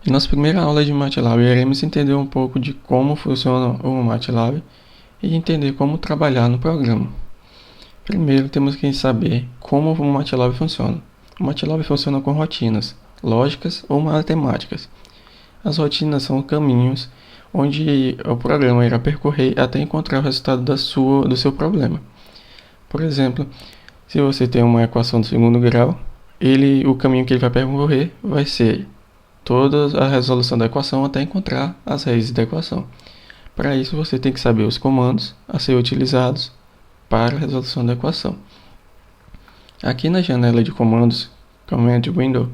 Nossa primeira aula de MATLAB iremos entender um pouco de como funciona o MATLAB e entender como trabalhar no programa. Primeiro temos que saber como o MATLAB funciona. O MATLAB funciona com rotinas, lógicas ou matemáticas. As rotinas são caminhos onde o programa irá percorrer até encontrar o resultado do seu problema. Por exemplo, se você tem uma equação de segundo grau, o caminho que ele vai percorrer vai ser toda a resolução da equação até encontrar as raízes da equação. Para isso, você tem que saber os comandos a ser utilizados para a resolução da equação. Aqui na janela de comandos, Command Window,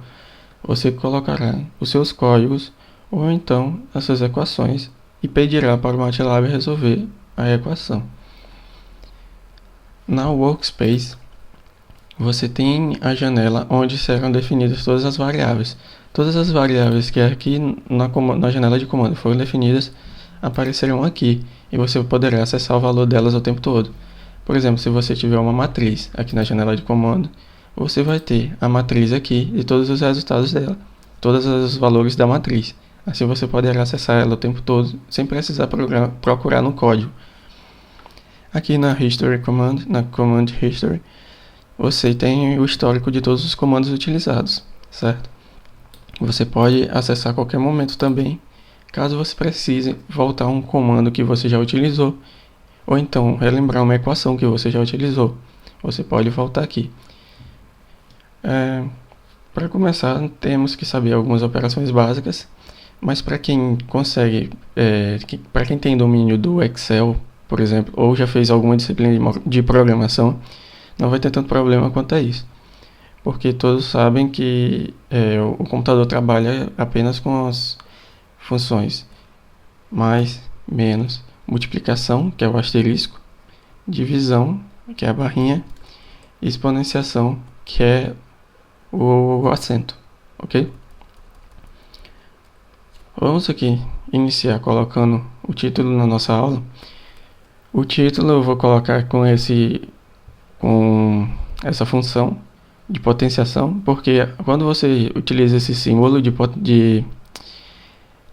você colocará os seus códigos ou então as suas equações e pedirá para o MATLAB resolver a equação. Na Workspace, você tem a janela onde serão definidas todas as variáveis. Todas as variáveis que aqui na janela de comando foram definidas aparecerão aqui e você poderá acessar o valor delas o tempo todo. Por exemplo, se você tiver uma matriz aqui na janela de comando, você vai ter a matriz aqui e todos os resultados dela, todos os valores da matriz. Assim você poderá acessar ela o tempo todo sem precisar procurar no código. Aqui na History Command, na Command History, você tem o histórico de todos os comandos utilizados, certo? Você pode acessar a qualquer momento também, caso você precise voltar a um comando que você já utilizou, ou então relembrar uma equação que você já utilizou. Você pode voltar aqui. Para começar, temos que saber algumas operações básicas, mas para quem consegue, para quem tem domínio do Excel, por exemplo, ou já fez alguma disciplina de programação, não vai ter tanto problema quanto a isso. Porque todos sabem que o computador trabalha apenas com as funções mais, menos, multiplicação, que é o asterisco, divisão, que é a barrinha, e exponenciação, que é o acento, ok? Vamos aqui iniciar colocando o título na nossa aula. O título eu vou colocar com essa função de potenciação, porque quando você utiliza esse símbolo de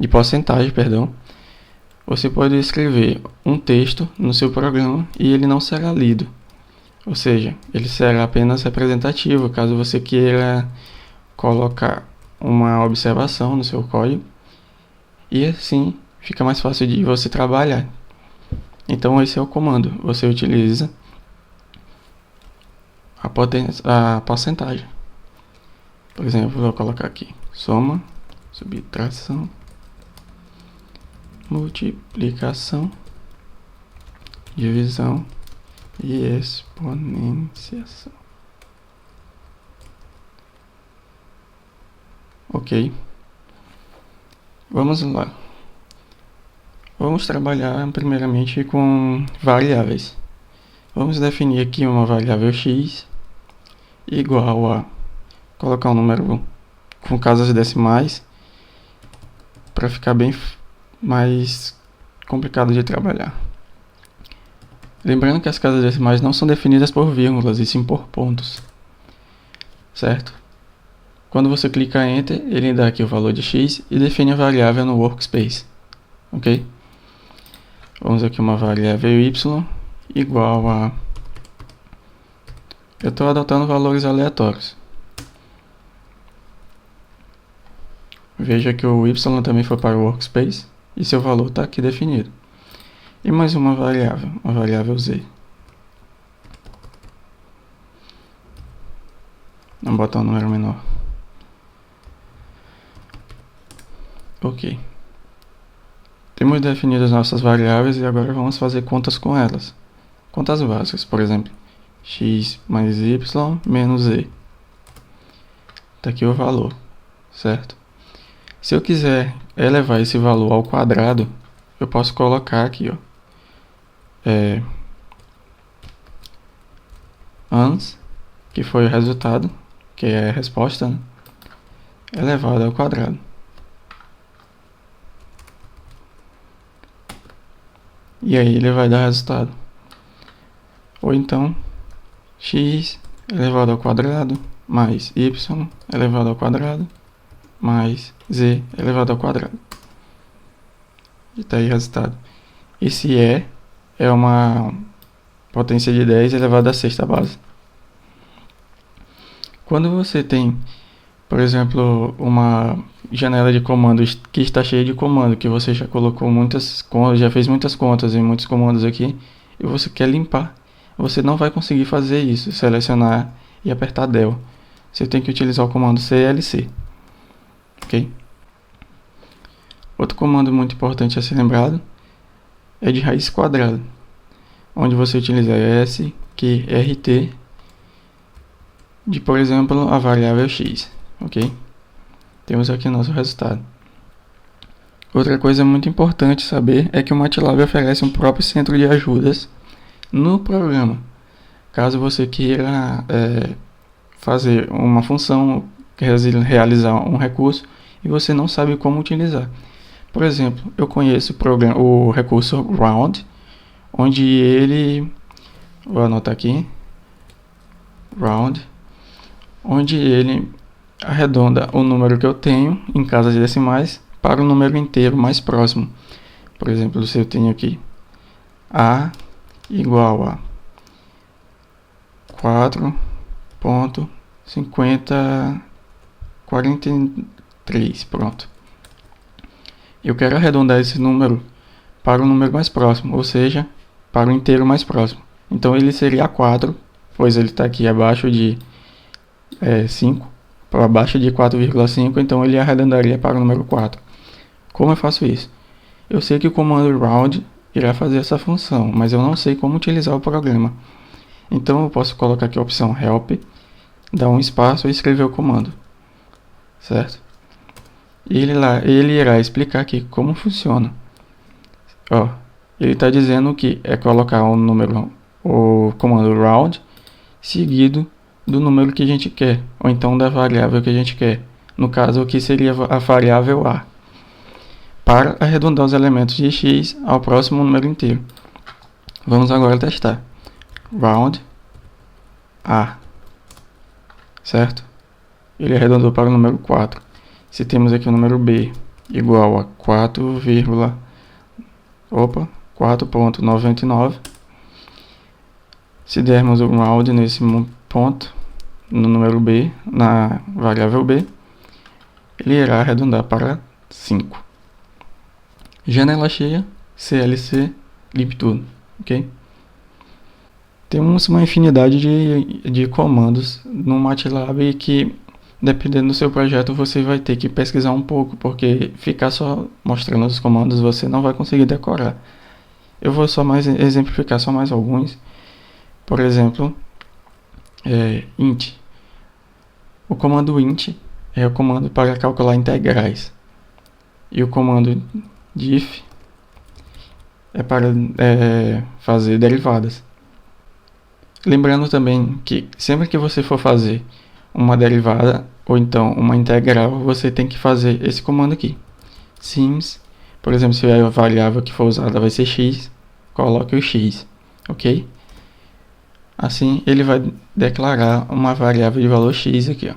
porcentagem, você pode escrever um texto no seu programa e ele não será lido. Ou seja, ele será apenas representativo, caso você queira colocar uma observação no seu código. E assim fica mais fácil de você trabalhar. Então esse é o comando. Você utiliza a porcentagem. Por exemplo, vou colocar aqui soma, subtração, multiplicação, divisão e exponenciação. Ok. Vamos lá. Vamos trabalhar primeiramente com variáveis. Vamos definir aqui uma variável x igual a colocar um número com casas decimais para ficar bem mais complicado de trabalhar. Lembrando que as casas decimais não são definidas por vírgulas, e sim por pontos, certo? Quando você clica em Enter, ele dá aqui o valor de x e define a variável no Workspace, ok? Vamos aqui uma variável y igual a... Eu estou adotando valores aleatórios. Veja que o y também foi para o Workspace e seu valor está aqui definido. E mais uma variável z. Vamos botar um número menor. Ok. Temos definido as nossas variáveis e agora vamos fazer contas com elas. Contas básicas, por exemplo, x mais y menos z. Está aqui o valor, certo? Se eu quiser elevar esse valor ao quadrado, eu posso colocar aqui, ans, que foi o resultado, que é a resposta, né? Elevado ao quadrado. E aí ele vai dar resultado. Ou então, x elevado ao quadrado mais y elevado ao quadrado mais z elevado ao quadrado. E tá aí o resultado. Esse E é uma potência de 10 elevado à sexta base. Quando você tem, por exemplo, uma janela de comandos que está cheia de comando, que você já colocou muitas contas, já fez muitas contas e muitos comandos aqui, e você quer limpar, você não vai conseguir fazer isso, selecionar e apertar del. Você tem que utilizar o comando clc, ok? Outro comando muito importante a ser lembrado é de raiz quadrada, onde você utiliza s, que rt, de, por exemplo, a variável x, ok? Temos aqui o nosso resultado. Outra coisa muito importante saber é que o MATLAB oferece um próprio centro de ajudas no programa. Caso você queira fazer uma função, realizar um recurso e você não sabe como utilizar. Por exemplo, eu conheço o recurso round, onde ele, vou anotar aqui, round, onde ele arredonda o número que eu tenho em casas decimais para o número inteiro mais próximo. Por exemplo, se eu tenho aqui A igual a 4.5043, pronto. Eu quero arredondar esse número para o número mais próximo, ou seja, para o inteiro mais próximo. Então ele seria 4, pois ele está aqui abaixo de 5, para abaixo de 4,5, então ele arredondaria para o número 4. Como eu faço isso? Eu sei que o comando round irá fazer essa função, mas eu não sei como utilizar o programa. Então eu posso colocar aqui a opção help, dar um espaço e escrever o comando, certo? E ele irá explicar aqui como funciona. Ó, ele está dizendo que é colocar o comando round seguido do número que a gente quer, ou então da variável que a gente quer. No caso, aqui seria a variável a, para arredondar os elementos de x ao próximo número inteiro. Vamos agora testar. Round a, certo? Ele arredondou para o número 4. Se temos aqui o número b igual a 4.99, se dermos o round nesse ponto, no número b, na variável b, ele irá arredondar para 5. Janela cheia, clc, limpe tudo, ok? Temos uma infinidade de comandos no MATLAB que, dependendo do seu projeto, você vai ter que pesquisar um pouco, porque ficar só mostrando os comandos você não vai conseguir decorar. Eu vou só mais exemplificar só mais alguns. Por exemplo, int. O comando int é o comando para calcular integrais. E o comando diff é para fazer derivadas. Lembrando também que sempre que você for fazer uma derivada ou então uma integral, você tem que fazer esse comando aqui. Sims, por exemplo, se a variável que for usada vai ser x, coloque o x, ok? Assim ele vai declarar uma variável de valor x aqui, ó.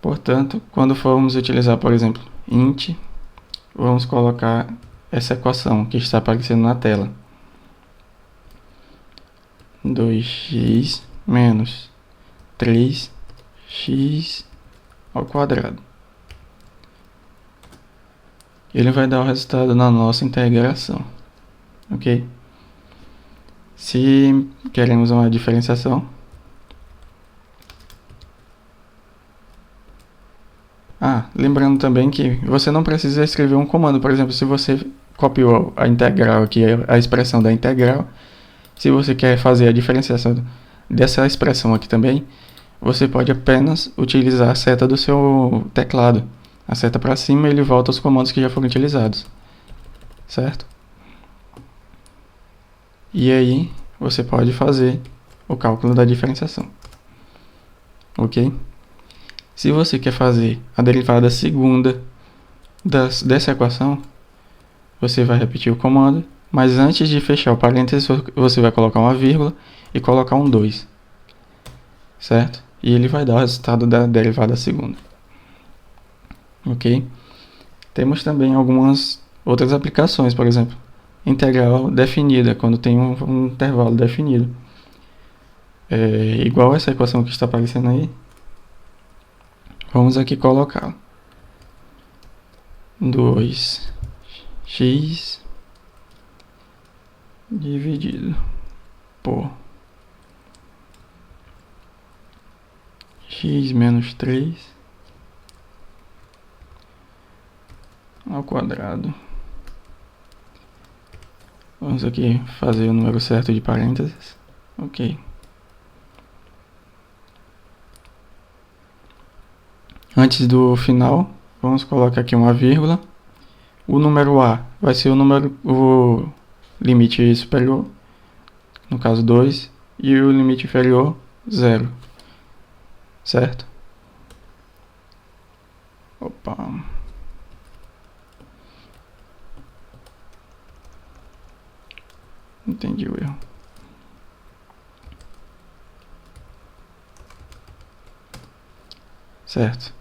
Portanto, quando formos utilizar, por exemplo, int, vamos colocar essa equação que está aparecendo na tela. 2x menos 3x ao quadrado. Ele vai dar o resultado na nossa integração, ok? Se queremos uma diferenciação, lembrando também que você não precisa escrever um comando. Por exemplo, se você copiou a integral aqui, a expressão da integral, se você quer fazer a diferenciação dessa expressão aqui também, você pode apenas utilizar a seta do seu teclado. A seta para cima, ele volta aos comandos que já foram utilizados, certo? E aí você pode fazer o cálculo da diferenciação, ok? Se você quer fazer a derivada segunda dessa equação, você vai repetir o comando, mas antes de fechar o parênteses, você vai colocar uma vírgula e colocar um 2, certo? E ele vai dar o resultado da derivada segunda. ok? Temos também algumas outras aplicações, por exemplo, integral definida, quando tem um intervalo definido. Igual essa equação que está aparecendo aí. Vamos aqui colocar 2x dividido por x menos 3 ao quadrado. Vamos aqui fazer o número certo de parênteses. Ok. Antes do final, vamos colocar aqui uma vírgula. O número a vai ser o limite superior, no caso 2, e o limite inferior 0. Certo? Opa. Entendi o erro. Certo.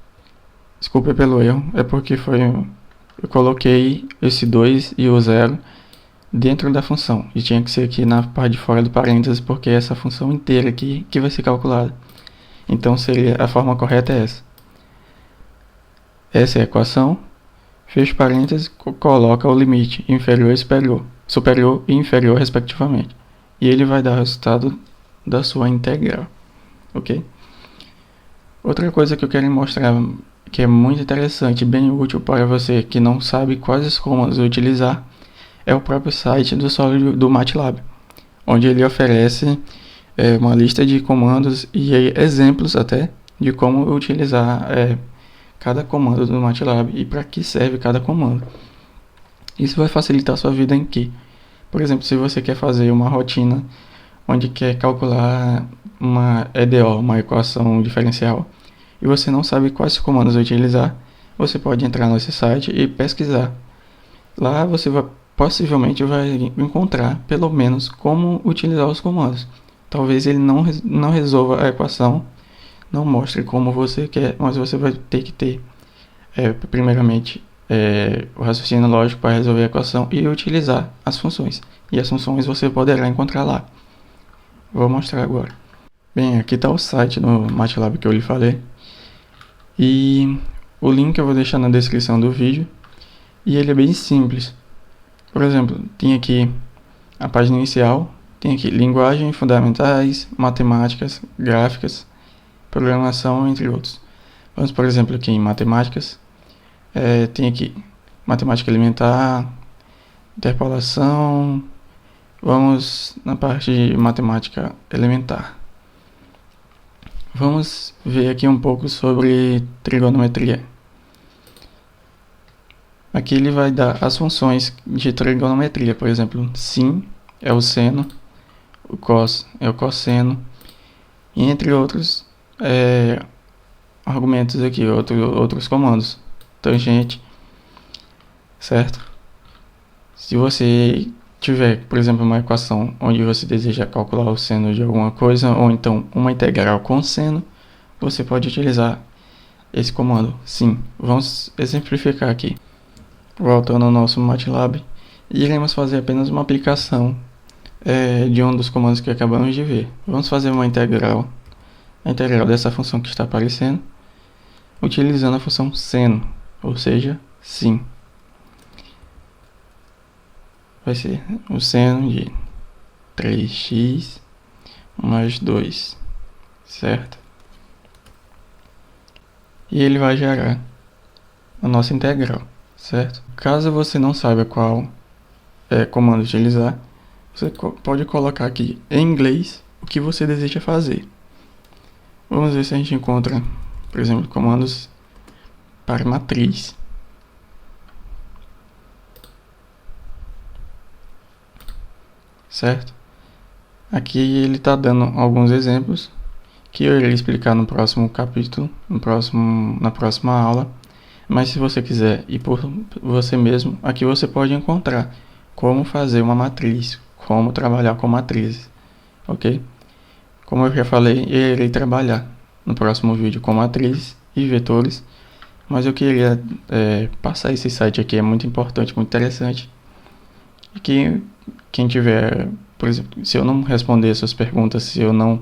Desculpa pelo erro, é porque eu coloquei esse 2 e o 0 dentro da função, e tinha que ser aqui na parte de fora do parênteses, porque é essa função inteira aqui que vai ser calculada. Então a forma correta é essa. Essa é a equação, fecha parênteses, coloca o limite inferior e superior e inferior respectivamente. E ele vai dar o resultado da sua integral, ok? Outra coisa que eu quero mostrar que é muito interessante e bem útil para você que não sabe quais comandos utilizar é o próprio site do MATLAB, onde ele oferece uma lista de comandos e exemplos até de como utilizar cada comando do MATLAB e para que serve cada comando. Isso vai facilitar a sua vida em que, por exemplo, se você quer fazer uma rotina onde quer calcular uma EDO, uma equação diferencial, e você não sabe quais comandos utilizar, você pode entrar nesse site e pesquisar. Lá você possivelmente vai encontrar pelo menos como utilizar os comandos. Talvez ele não resolva a equação, não mostre como você quer, mas você vai ter que ter primeiramente o raciocínio lógico para resolver a equação e utilizar as funções. E as funções você poderá encontrar lá. Vou mostrar agora. Bem, aqui está o site do MATLAB que eu lhe falei. E o link eu vou deixar na descrição do vídeo. E ele é bem simples. Por exemplo, tem aqui a página inicial, tem aqui linguagens fundamentais, matemáticas, gráficas, programação, entre outros. Vamos, por exemplo, aqui em matemáticas. Tem aqui matemática elementar, interpolação. Vamos na parte de matemática elementar. Vamos ver aqui um pouco sobre trigonometria. Aqui ele vai dar as funções de trigonometria, por exemplo, sin é o seno, o cos é o cosseno, e entre outros argumentos aqui, outros comandos, tangente, certo? Se você tiver, por exemplo, uma equação onde você deseja calcular o seno de alguma coisa, ou então uma integral com seno, você pode utilizar esse comando, sim. Vamos exemplificar aqui. Voltando ao nosso MATLAB, iremos fazer apenas uma aplicação de um dos comandos que acabamos de ver. Vamos fazer uma integral, a integral dessa função que está aparecendo, utilizando a função seno, ou seja, sin. Vai ser o seno de 3x mais 2, certo? E ele vai gerar a nossa integral, certo? Caso você não saiba qual comando utilizar, você pode colocar aqui em inglês o que você deseja fazer. Vamos ver se a gente encontra, por exemplo, comandos para matriz. Certo? Aqui ele está dando alguns exemplos que eu irei explicar no próximo capítulo, na próxima aula. Mas se você quiser ir por você mesmo, aqui você pode encontrar como fazer uma matriz, como trabalhar com matrizes, ok? Como eu já falei, eu irei trabalhar no próximo vídeo com matrizes e vetores, mas eu queria passar esse site aqui, é muito importante, muito interessante. E que quem tiver, por exemplo, se eu não responder suas perguntas, se eu não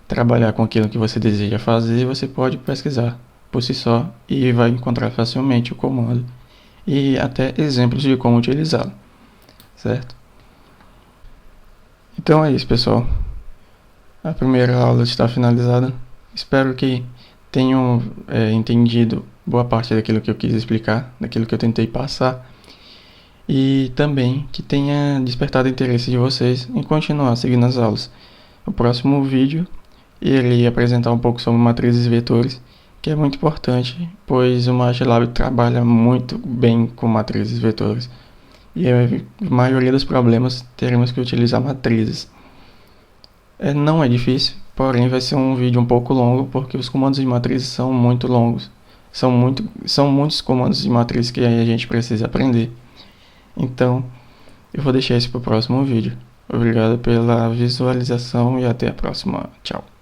trabalhar com aquilo que você deseja fazer, você pode pesquisar por si só e vai encontrar facilmente o comando e até exemplos de como utilizá-lo, certo? Então é isso, pessoal. A primeira aula está finalizada. Espero que tenham entendido boa parte daquilo que eu quis explicar, daquilo que eu tentei passar, e também que tenha despertado o interesse de vocês em continuar seguindo as aulas. No próximo vídeo, irei apresentar um pouco sobre matrizes e vetores, que é muito importante, pois o MATLAB trabalha muito bem com matrizes e vetores. E a maioria dos problemas teremos que utilizar matrizes. Não é difícil, porém vai ser um vídeo um pouco longo, porque os comandos de matrizes são muito longos. São muitos comandos de matriz que a gente precisa aprender. Então, eu vou deixar isso para o próximo vídeo. Obrigado pela visualização e até a próxima. Tchau.